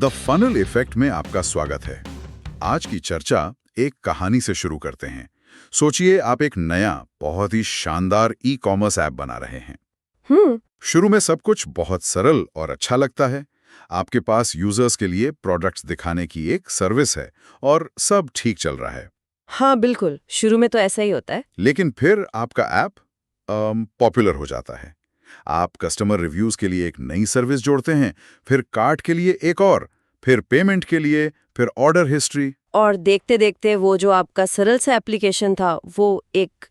The funnel effect में आपका स्वागत है। आज की चर्चा एक कहानी से शुरू करते हैं। सोचिए आप एक नया बहुत ही शानदार ई कॉमर्स ऐप बना रहे हैं। शुरू में सब कुछ बहुत सरल और अच्छा लगता है। आपके पास यूजर्स के लिए प्रोडक्ट्स दिखाने की एक सर्विस है और सब ठीक चल रहा है। हाँ बिल्कुल, शुरू में तो ऐसा ही होता है। लेकिन फिर आपका ऐप पॉपुलर हो जाता है। आप कस्टमर रिव्यूज के लिए एक नई सर्विस जोड़ते हैं, फिर कार्ट के लिए एक और, फिर पेमेंट के लिए, फिर ऑर्डर हिस्ट्री। और देखते देखते वो जो आपका सरल सा एप्लीकेशन था वो एक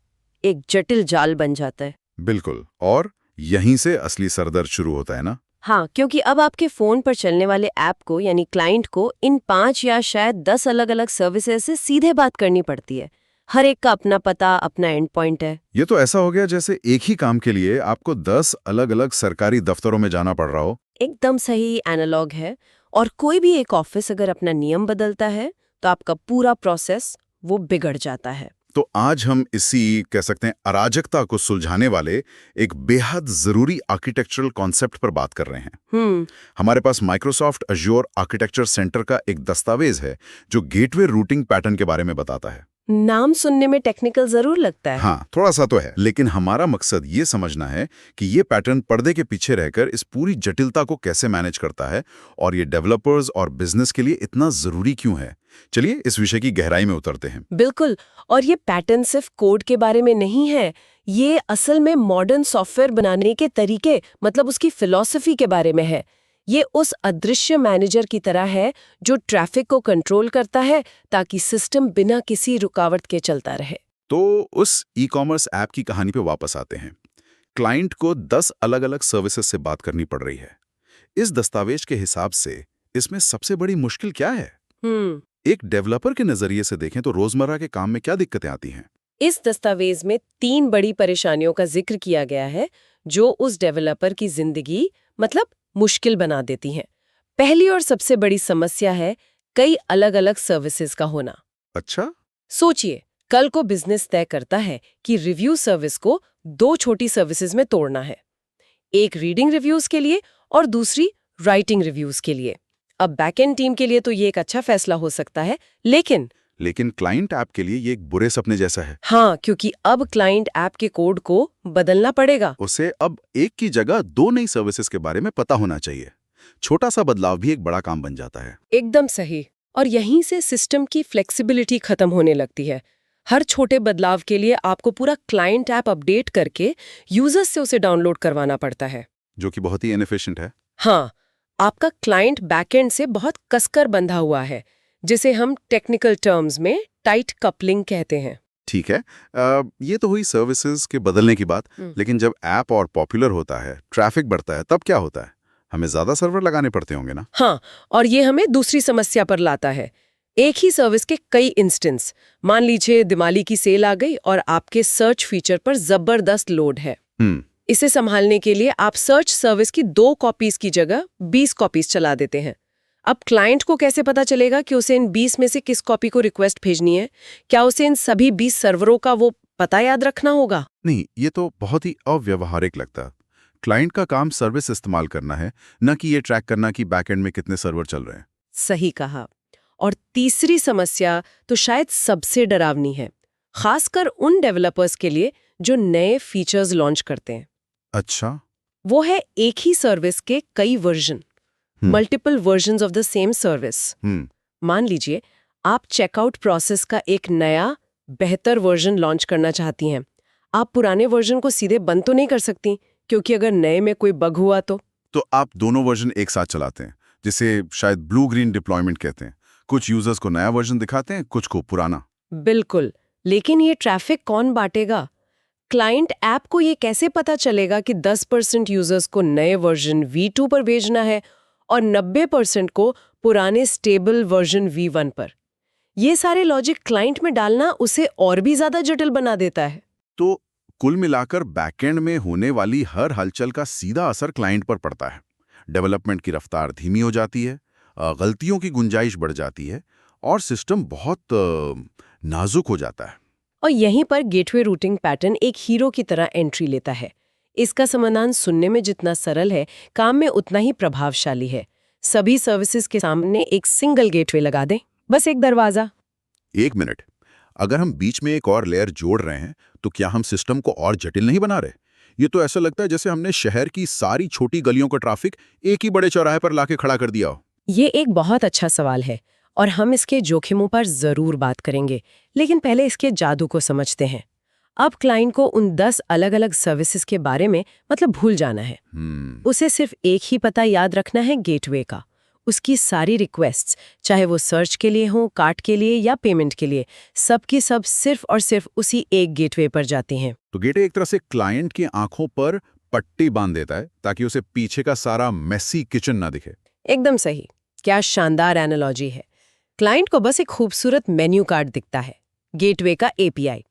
जटिल जाल बन जाता है। बिल्कुल, और यहीं से असली सरदर्द शुरू होता है ना। हाँ, क्योंकि अब आपके फोन पर चलने वाले ऐप को यानी क्लाइंट को इन 5 या शायद 10 अलग-अलग सर्विसेज से सीधे बात करनी पड़ती है। हर एक का अपना पता, अपना एंड पॉइंट है। ये तो ऐसा हो गया जैसे एक ही काम के लिए आपको 10 अलग-अलग सरकारी दफ्तरों में जाना पड़ रहा हो। एकदम सही एनालॉग है। और कोई भी एक ऑफिस अगर अपना नियम बदलता है तो आपका पूरा प्रोसेस वो बिगड़ जाता है। तो आज हम इसी कह सकते हैं अराजकता को सुलझाने वाले एक बेहद जरूरी आर्किटेक्चरल कॉन्सेप्ट पर बात कर रहे हैं। हमारे पास माइक्रोसॉफ्ट अज्योर आर्किटेक्चर सेंटर का एक दस्तावेज है जो गेटवे रूटिंग पैटर्न के बारे में बताता है। नाम सुनने में टेक्निकल जरूर लगता है। हाँ, थोड़ा सा तो है, लेकिन हमारा मकसद ये समझना है कि ये पैटर्न पर्दे के पीछे रहकर इस पूरी जटिलता को कैसे मैनेज करता है और ये डेवलपर्स और बिजनेस के लिए इतना जरूरी क्यों है। चलिए इस विषय की गहराई में उतरते हैं। बिल्कुल, और ये पैटर्न सिर्फ कोड के बारे में नहीं है, ये असल में मॉडर्न सॉफ्टवेयर बनाने के तरीके, मतलब उसकी फिलॉसफी के बारे में है। ये उस अदृश्य मैनेजर की तरह है जो ट्रैफिक को कंट्रोल करता है ताकि सिस्टम बिना किसी रुकावट के चलता रहे। तो उस ई कॉमर्स ऐप की कहानी पे वापस आते हैं। क्लाइंट को 10 अलग-अलग सर्विसेज से बात करनी पड़ रही है। इस दस्तावेज के हिसाब से इसमें सबसे बड़ी मुश्किल क्या है? एक डेवलपर के नजरिए से देखें तो रोजमर्रा के काम में क्या दिक्कतें आती हैं? इस दस्तावेज में 3 बड़ी परेशानियों का जिक्र किया गया है जो उस डेवलपर की जिंदगी मतलब मुश्किल बना देती हैं। पहली और सबसे बड़ी समस्या है कई अलग-अलग सर्विसेज का होना। अच्छा? सोचिए, कल को बिजनेस तय करता है कि रिव्यू सर्विस को 2 छोटी सर्विसेज में तोड़ना है, एक रीडिंग रिव्यूज के लिए और दूसरी राइटिंग रिव्यूज के लिए। अब बैकएंड टीम के लिए तो ये एक अच्छा फैसला हो सकता है, लेकिन क्लाइंट ऐप के लिए ये एक बुरे सपने जैसा है। हाँ, क्योंकि अब क्लाइंट ऐप के कोड को बदलना पड़ेगा। उसे अब एक की जगह 2 नई सर्विसेज के बारे में पता होना चाहिए। छोटा सा बदलाव भी एक बड़ा काम बन जाता है। एकदम सही। और यहीं से सिस्टम की फ्लेक्सिबिलिटी खत्म होने लगती है। हर छोटे बदलाव के लिए आपको पूरा क्लाइंट ऐप अपडेट करके यूजर्स से उसे डाउनलोड करवाना पड़ता है, जो कि बहुत ही इनएफिशिएंट है। हाँ, आपका क्लाइंट बैकएंड से बहुत कसकर बंधा हुआ है, जिसे हम टेक्निकल टर्म्स में टाइट कपलिंग कहते हैं। ठीक है, ये तो हुई सर्विसेज के बदलने की बात। लेकिन जब ऐप और पॉपुलर होता है, ट्रैफिक बढ़ता है, तब क्या होता है? हमें ज्यादा सर्वर लगाने पड़ते होंगे ना? हाँ, और ये हमें दूसरी समस्या पर लाता है। एक ही सर्विस के कई इंस्टेंस, मान लीजिए दिवाली की सेल आ गई और आपके सर्च फीचर पर जबरदस्त लोड है। इसे संभालने के लिए आप सर्च सर्विस की 2 कॉपीज की जगह 20 कॉपीज चला देते हैं। अब क्लाइंट को कैसे पता चलेगा कि उसे इन 20 में से किस कॉपी को रिक्वेस्ट भेजनी है? क्या उसे इन सभी 20 सर्वरों का वो पता याद रखना होगा? नहीं, ये तो बहुत ही अव्यवहारिक लगता। क्लाइंट का काम सर्विस इस्तेमाल करना है, न कि ये ट्रैक करना कि बैकएंड में कितने सर्वर चल रहे हैं। सही कहा। और तीसरी समस्या तो शायद सबसे डरावनी है, खासकर उन डेवलपर्स के लिए जो नए फीचर्स लॉन्च करते हैं। अच्छा? वो है एक ही सर्विस के कई version, multiple versions of the same service. मान लीजिए आप चेकआउट प्रोसेस का एक नया बेहतर वर्जन लॉन्च करना चाहती हैं। आप पुराने वर्जन को सीधे बंद तो नहीं कर सकती, क्योंकि अगर नए में कोई बग हुआ तो आप दोनों वर्जन एक साथ चलाते हैं, जिसे शायद ब्लू ग्रीन डिप्लॉयमेंट कहते हैं। कुछ यूजर्स को नया वर्जन दिखाते हैं, कुछ को पुराना। बिल्कुल, लेकिन ये ट्रैफिक कौन बांटेगा? क्लाइंट ऐप को ये कैसे पता चलेगा कि 10% यूजर्स को नए वर्जन V2 पर भेजना है और 90% को पुराने स्टेबल वर्जन V1 पर? ये सारे लॉजिक क्लाइंट में डालना उसे और भी ज्यादा जटिल बना देता है। तो कुल मिलाकर बैकएंड में होने वाली हर हलचल का सीधा असर क्लाइंट पर पड़ता है। डेवलपमेंट की रफ्तार धीमी हो जाती है, गलतियों की गुंजाइश बढ़ जाती है और सिस्टम बहुत नाजुक हो जाता है। और यहीं पर गेटवे रूटिंग पैटर्न एक हीरो की तरह एंट्री लेता है। इसका समाधान सुनने में जितना सरल है, काम में उतना ही प्रभावशाली है। सभी सर्विसेज के सामने एक सिंगल गेटवे लगा दें, बस एक दरवाजा। एक मिनट, अगर हम बीच में एक और लेयर जोड़ रहे हैं तो क्या हम सिस्टम को और जटिल नहीं बना रहे? ये तो ऐसा लगता है जैसे हमने शहर की सारी छोटी गलियों का ट्रैफिक एक ही बड़े चौराहे पर लाके खड़ा कर दिया हो। ये एक बहुत अच्छा सवाल है और हम इसके जोखिमों पर जरूर बात करेंगे, लेकिन पहले इसके जादू को समझते हैं। अब क्लाइंट को उन 10 अलग-अलग सर्विसेज के बारे में भूल जाना है। उसे सिर्फ एक ही पता याद रखना है, गेटवे का। उसकी सारी रिक्वेस्ट्स, चाहे वो सर्च के लिए हो, कार्ट के लिए या पेमेंट के लिए, सब की सब सिर्फ और सिर्फ उसी एक गेटवे पर जाती हैं। तो गेटवे एक तरह से क्लाइंट की आंखों पर पट्टी बांध देता है ताकि उसे पीछे का सारा मेसी किचन ना दिखे। एकदम सही। क्या शानदार एनालॉजी है। क्लाइंट को बस एक खूबसूरत मेन्यू कार्ड दिखता है, गेटवे का एपीआई।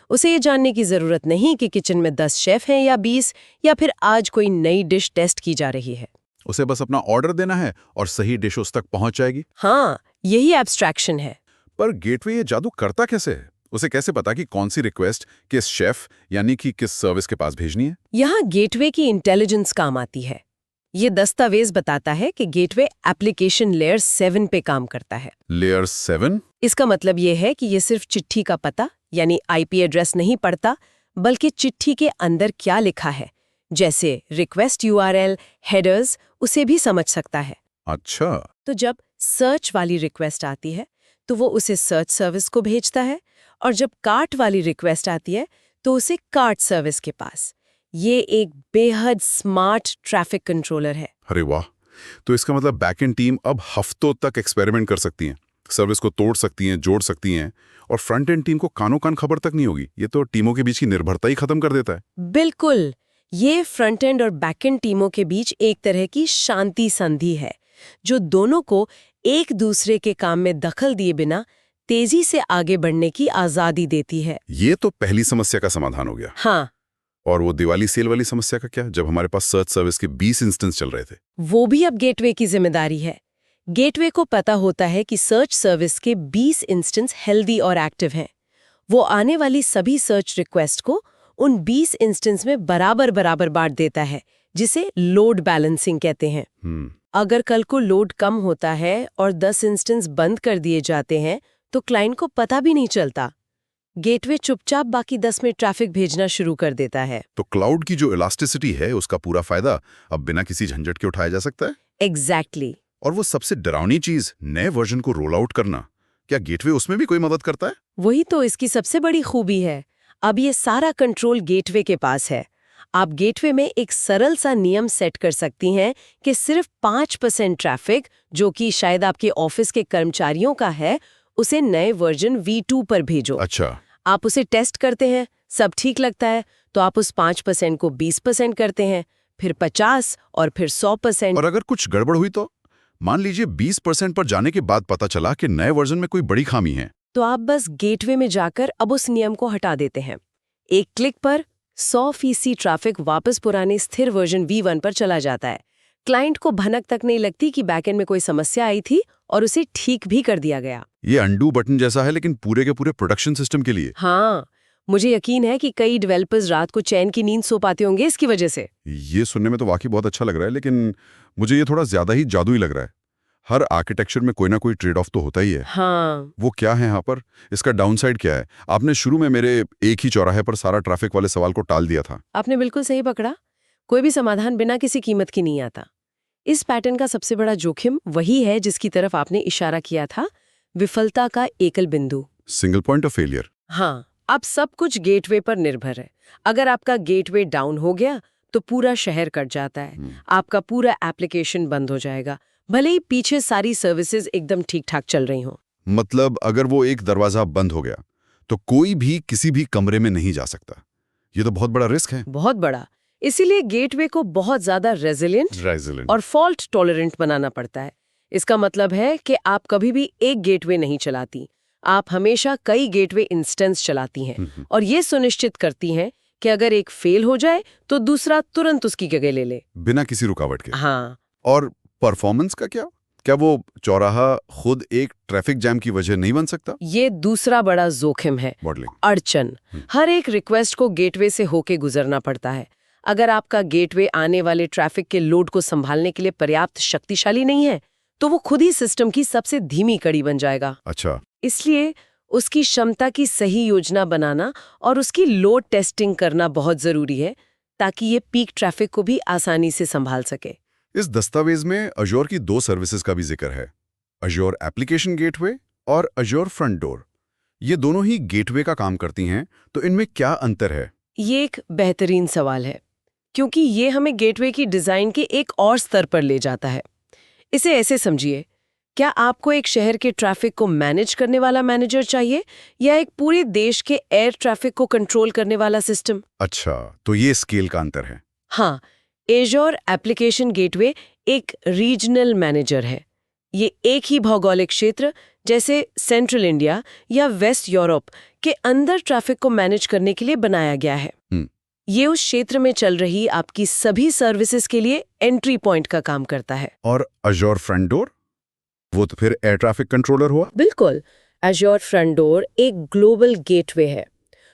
उसे ये जानने की जरूरत नहीं कि किचन में 10 शेफ हैं या 20, या फिर आज कोई नई डिश टेस्ट की जा रही है। उसे बस अपना ऑर्डर देना है और सही डिश उस तक पहुंच जाएगी। हाँ, यही एब्स्ट्रैक्शन है। पर गेटवे ये जादू करता कैसे है? उसे कैसे पता कि कौन सी रिक्वेस्ट किस शेफ यानी कि किस सर्विस के पास भेजनी है? यहाँ गेटवे की इंटेलिजेंस काम आती है। ये दस्तावेज बताता है कि गेटवे एप्लीकेशन लेयर 7 पे काम करता है। लेयर 7? इसका मतलब ये है कि ये सिर्फ चिट्ठी का पता यानी आईपी एड्रेस नहीं पढ़ता, बल्कि चिट्ठी के अंदर क्या लिखा है, जैसे रिक्वेस्ट यूआरएल, हेडर्स, उसे भी समझ सकता है। अच्छा। तो जब सर्च वाली रिक्वेस्ट आती है तो वो उसे सर्च सर्विस को भेजता है, और जब कार्ट वाली रिक्वेस्ट आती है तो उसे कार्ट सर्विस के पास। ये एक बेहद स्मार्ट ट्रैफिक कंट्रोलर है। अरे वाह! तो इसका मतलब बैकएंड टीम अब हफ्तों तक एक्सपेरिमेंट कर सकती हैं, सर्विस को तोड़ सकती हैं, जोड़ सकती हैं, और फ्रंट एंड टीम को कानों कान खबर तक नहीं होगी। ये तो टीमों के बीच की निर्भरता ही खत्म कर देता है। बिल्कुल। ये फ्रंट एंड और बैक एंड टीमों के बीच एक तरह की शांति संधि है, जो दोनों को एक दूसरे के काम में दखल दिए बिना तेजी से आगे बढ़ने की आजादी देती है। ये तो पहली समस्या का समाधान हो गया। हाँ। और वो दिवाली सेल वाली समस्या का क्या, जब हमारे पास सर्च सर्विस के 20 इंस्टेंस चल रहे थे? वो भी अब गेटवे की जिम्मेदारी है। गेटवे को पता होता है कि सर्च सर्विस के 20 इंस्टेंस हेल्दी और एक्टिव हैं। वो आने वाली सभी सर्च रिक्वेस्ट को उन 20 इंस्टेंस में बराबर बराबर बांट देता है, जिसे लोड बैलेंसिंग कहते हैं। अगर कल को लोड कम होता है और 10 इंस्टेंस बंद कर दिए जाते हैं तो क्लाइंट को पता भी नहीं चलता। गेटवे चुपचाप बाकी 10 में ट्रैफिक भेजना शुरू कर देता है। तो क्लाउड की जो इलास्टिसिटी है, उसका पूरा फायदा अब बिना किसी झंझट के उठाया जा सकता है। एग्जैक्टली। और वो सबसे डरावनी चीज, नए वर्जन को रोल आउट करना, क्या गेटवे उसमें भी कोई मदद करता है? वही तो इसकी सबसे बड़ी खूबी है। अब ये सारा कंट्रोल गेटवे के पास है। आप गेटवे में एक सरल सा नियम सेट कर सकती हैं कि सिर्फ 5% ट्रैफिक, जो कि शायद आपके ऑफिस के कर्मचारियों का है, उसे नए वर्जन V2 पर भेजो। अच्छा। आप उसे टेस्ट करते हैं, सब ठीक लगता है तो आप उस 5% को 20% करते हैं, फिर 50 और फिर 100%। और अगर कुछ गड़बड़ हुई तो? मान लीजिए 20% पर जाने के बाद पता चला कि नए वर्जन में कोई बड़ी खामी है, तो आप बस गेटवे में जाकर अब उस नियम को हटा देते हैं। एक क्लिक पर 100% ट्रैफिक वापस पुराने स्थिर वर्जन V1 पर चला जाता है। क्लाइंट को भनक तक नहीं लगती कि बैकएंड में कोई समस्या आई थी और उसे ठीक भी कर दिया गया। ये अंडू बटन जैसा है, लेकिन पूरे के पूरे प्रोडक्शन सिस्टम के लिए। हाँ, मुझे यकीन है कि कई डेवलपर्स रात को चैन की नींद सो पाते होंगे इसकी वजह से। ये सुनने में तो वाकई बहुत अच्छा लग रहा है, लेकिन मुझे ये थोड़ा ज्यादा ही जादुई लग रहा है। हर आर्किटेक्चर में कोई ना कोई ट्रेड ऑफ तो होता ही है। हाँ। वो क्या है यहाँ पर? इसका डाउनसाइड क्या है? आपने शुरू में मेरे एक ही चौराहे पर सारा ट्रैफिक वाले सवाल को टाल दिया था। आपने बिल्कुल सही पकड़ा। कोई भी समाधान बिना किसी कीमत की नहीं आता। इस पैटर्न का सबसे बड़ा जोखिम वही है जिसकी तरफ आपने इशारा किया था, विफलता का एकल बिंदु, सिंगल पॉइंट ऑफ फेलियर। हाँ, अब सब कुछ गेटवे पर निर्भर है। अगर आपका गेटवे डाउन हो गया तो पूरा शहर कट जाता है, आपका पूरा एप्लीकेशन बंद हो जाएगा, भले ही पीछे सारी सर्विसेज एकदम ठीक ठाक चल रही हों। मतलब अगर वो एक दरवाजा बंद हो गया तो कोई भी किसी भी कमरे में नहीं जा सकता। ये तो बहुत बड़ा रिस्क है। बहुत बड़ा। इसीलिए गेटवे को बहुत ज्यादा रेजिलिएंट और फॉल्ट टॉलरेंट बनाना पड़ता है। इसका मतलब है कि आप कभी भी एक गेटवे नहीं चलाती, आप हमेशा कई गेटवे इंस्टेंस चलाती हैं, और ये सुनिश्चित करती हैं कि अगर एक फेल हो जाए तो दूसरा तुरंत उसकी जगह ले ले, बिना किसी रुकावट के। हाँ। और परफॉर्मेंस का क्या? क्या वो चौराहा खुद एक ट्रैफिक जैम की वजह नहीं बन सकता? ये दूसरा बड़ा जोखिम है, अड़चन। हर एक रिक्वेस्ट को गेटवे से होके गुजरना पड़ता है। अगर आपका गेटवे आने वाले ट्रैफिक के लोड को संभालने के लिए पर्याप्त शक्तिशाली नहीं है तो वो खुद ही सिस्टम की सबसे धीमी कड़ी बन जाएगा। अच्छा। इसलिए उसकी क्षमता की सही योजना बनाना और उसकी लोड टेस्टिंग करना बहुत जरूरी है, ताकि ये पीक ट्रैफिक को भी आसानी से संभाल सके। इस दस्तावेज में अजोर की 2 सर्विसेज का भी जिक्र है, अजोर एप्लीकेशन गेटवे और अजोर फ्रंट डोर। ये दोनों ही गेटवे का काम करती हैं, तो इनमें क्या अंतर है? ये एक बेहतरीन सवाल है, क्योंकि ये हमें गेटवे की डिजाइन के एक और स्तर पर ले जाता है। इसे ऐसे समझिए, क्या आपको एक शहर के ट्रैफिक को मैनेज करने वाला मैनेजर चाहिए या एक पूरे देश के एयर ट्रैफिक को कंट्रोल करने वाला सिस्टम? अच्छा, तो ये स्केल का अंतर है। हाँ, एजोर एप्लीकेशन गेटवे एक रीजनल मैनेजर है। ये एक ही भौगोलिक क्षेत्र जैसे सेंट्रल इंडिया या वेस्ट यूरोप के अंदर ट्रैफिक को मैनेज करने के लिए बनाया गया है। ये उस क्षेत्र में चल रही आपकी सभी सर्विसेज के लिए एंट्री पॉइंट का काम करता है। और अजोर फ्रंट डोर, वो तो फिर एयर ट्रैफिक कंट्रोलर हुआ। बिल्कुल, अजोर फ्रंट डोर एक ग्लोबल गेटवे है।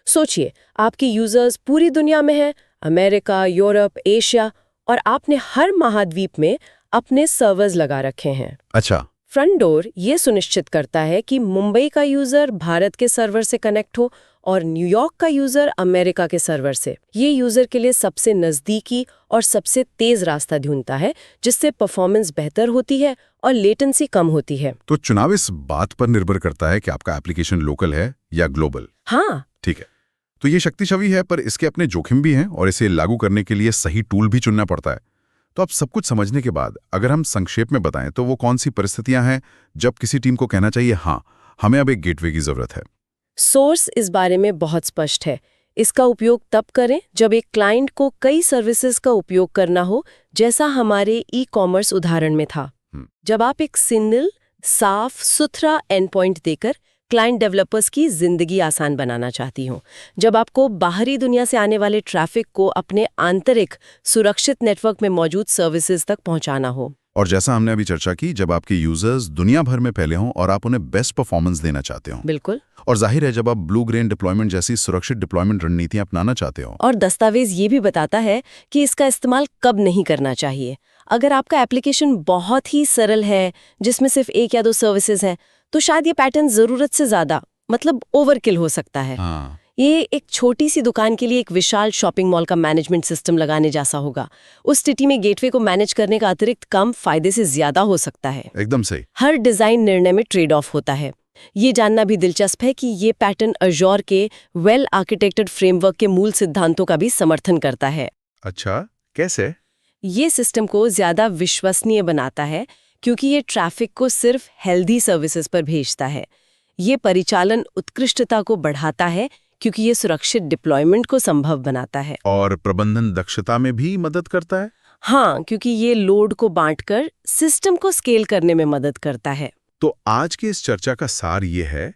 सोचिए, आपके यूजर्स पूरी दुनिया में हैं, अमेरिका, यूरोप, एशिया, और आपने हर महाद्वीप में अपने सर्वर्स लगा रखे हैं। अच्छा। फ्रंट डोर ये सुनिश्चित करता है कि मुंबई का यूजर भारत के सर्वर से कनेक्ट हो और न्यूयॉर्क का यूजर अमेरिका के सर्वर से। ये यूजर के लिए सबसे नजदीकी और सबसे तेज रास्ता ढूंढता है, जिससे परफॉर्मेंस बेहतर होती है और लेटेंसी कम होती है। तो चुनाव इस बात पर निर्भर करता है कि आपका एप्लीकेशन लोकल है या ग्लोबल। हाँ, ठीक है। तो ये शक्तिशाली है, पर इसके अपने जोखिम भी हैं और इसे लागू करने के लिए सही टूल भी चुनना पड़ता है। तो अब सब कुछ समझने के बाद अगर हम संक्षेप में बताएं तो वो कौन सी परिस्थितियां हैं जब किसी टीम को कहना चाहिए, हाँ, हमें अब एक गेटवे की जरूरत है? सोर्स इस बारे में बहुत स्पष्ट है। इसका उपयोग तब करें जब एक क्लाइंट को कई सर्विसेज का उपयोग करना हो, जैसा हमारे ई कॉमर्स उदाहरण में था। जब आप एक सिंगल, साफ सुथरा एंड पॉइंट देकर क्लाइंट डेवलपर्स की जिंदगी आसान बनाना चाहती हो, जब आपको बाहरी दुनिया से आने वाले ट्रैफिक को अपने आंतरिक सुरक्षित नेटवर्क में मौजूद सर्विसेज तक पहुंचाना हो, और जैसा हमने अभी चर्चा की, जब आपके यूजर्स दुनिया भर में फैले हों और आप उन्हें बेस्ट परफॉर्मेंस देना चाहते हो। बिल्कुल। और जाहिर है जब आप ब्लू ग्रेन डिप्लॉयमेंट जैसी सुरक्षित डिप्लॉयमेंट रणनीतियां अपनाना चाहते हो। और दस्तावेज ये भी बताता है कि इसका इस्तेमाल कब नहीं करना चाहिए। अगर आपका एप्लीकेशन बहुत ही सरल है, जिसमें सिर्फ 1 या 2 सर्विसेज हैं, तो शायद ये पैटर्न जरूरत से ज्यादा, मतलब ओवरकिल हो सकता है। ये एक छोटी सी दुकान के लिए एक विशाल शॉपिंग मॉल का मैनेजमेंट सिस्टम लगाने जैसा होगा। उस स्थिति में गेटवे को मैनेज करने का अतिरिक्त काम फायदे से ज्यादा हो सकता है। एकदम सही। हर डिजाइन निर्णय में ट्रेड ऑफ होता है। ये जानना भी दिलचस्प है कि ये पैटर्न अजोर के वेल आर्किटेक्टेड फ्रेमवर्क के मूल सिद्धांतों का भी समर्थन करता है। अच्छा, कैसे? ये सिस्टम को ज्यादा विश्वसनीय बनाता है, क्योंकि ये ट्रैफिक को सिर्फ हेल्दी सर्विसेज पर भेजता है। ये परिचालन उत्कृष्टता को बढ़ाता है, क्योंकि ये सुरक्षित डिप्लॉयमेंट को संभव बनाता है। और प्रबंधन दक्षता में भी मदद करता है? हाँ, क्योंकि ये लोड को बांटकर सिस्टम को स्केल करने में मदद करता है। तो आज की इस चर्चा का सार ये है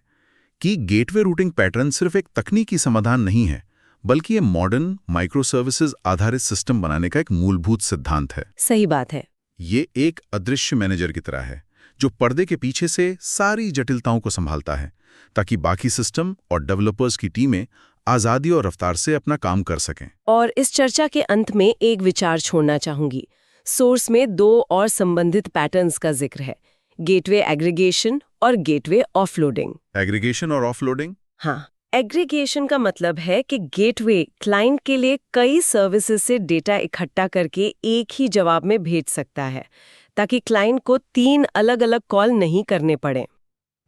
कि गेटवे रूटिंग पैटर्न सिर्फ एक तकनीकी समाधान नहीं है, बल्कि ये मॉडर्न माइक्रो सर्विसेज आधारित सिस्टम बनाने का एक मूलभूत सिद्धांत है। सही बात है। ये एक अदृश्य मैनेजर की तरह है, जो पर्दे के पीछे से सारी जटिलताओं को संभालता है, ताकि बाकी सिस्टम और डेवलपर्स की टीमें आज़ादी और रफ्तार से अपना काम कर सकें। और इस चर्चा के अंत में एक विचार छोड़ना चाहूंगी। सोर्स में 2 और संबंधित पैटर्न्स का जिक्र है, गेटवे एग्रीगेशन और गेटवे ऑफलोडिंग। एग्रीगेशन और ऑफलोडिंग? हाँ, एग्रीगेशन का मतलब है कि गेटवे क्लाइंट के लिए कई सर्विसेज से डेटा इकट्ठा करके एक ही जवाब में भेज सकता है, ताकि क्लाइंट को 3 अलग-अलग कॉल नहीं करने पड़े।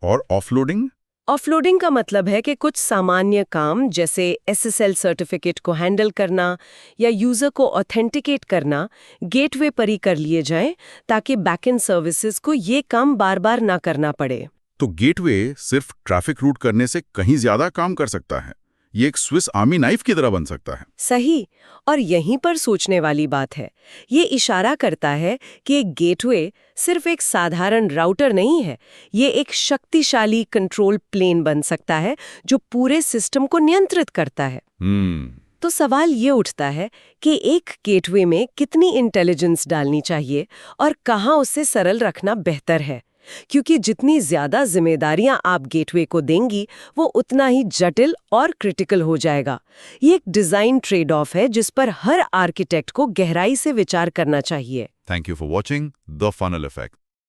और ऑफलोडिंग? ऑफलोडिंग का मतलब है कि कुछ सामान्य काम जैसे SSL सर्टिफिकेट को हैंडल करना या यूजर को ऑथेंटिकेट करना गेटवे पर ही कर लिए जाएं, ताकि बैकएंड सर्विसेज को ये काम बार-बार ना करना पड़े। तो गेटवे सिर्फ ट्रैफिक रूट करने से कहीं ज्यादा काम कर सकता है। ये एक स्विस आर्मी नाइफ की तरह बन सकता है। सही। और यहीं पर सोचने वाली बात है। ये इशारा करता है कि एक गेटवे सिर्फ एक साधारण राउटर नहीं है, ये एक शक्तिशाली कंट्रोल प्लेन बन सकता है, जो पूरे सिस्टम को नियंत्रित करता है। तो सवाल ये उठता है कि एक गेटवे में कितनी इंटेलिजेंस डालनी चाहिए और कहाँ उसे सरल रखना बेहतर है, क्योंकि जितनी ज्यादा जिम्मेदारियां आप गेटवे को देंगी, वो उतना ही जटिल और क्रिटिकल हो जाएगा। ये एक डिजाइन ट्रेड ऑफ है, जिस पर हर आर्किटेक्ट को गहराई से विचार करना चाहिए। Thank you for watching the funnel effect.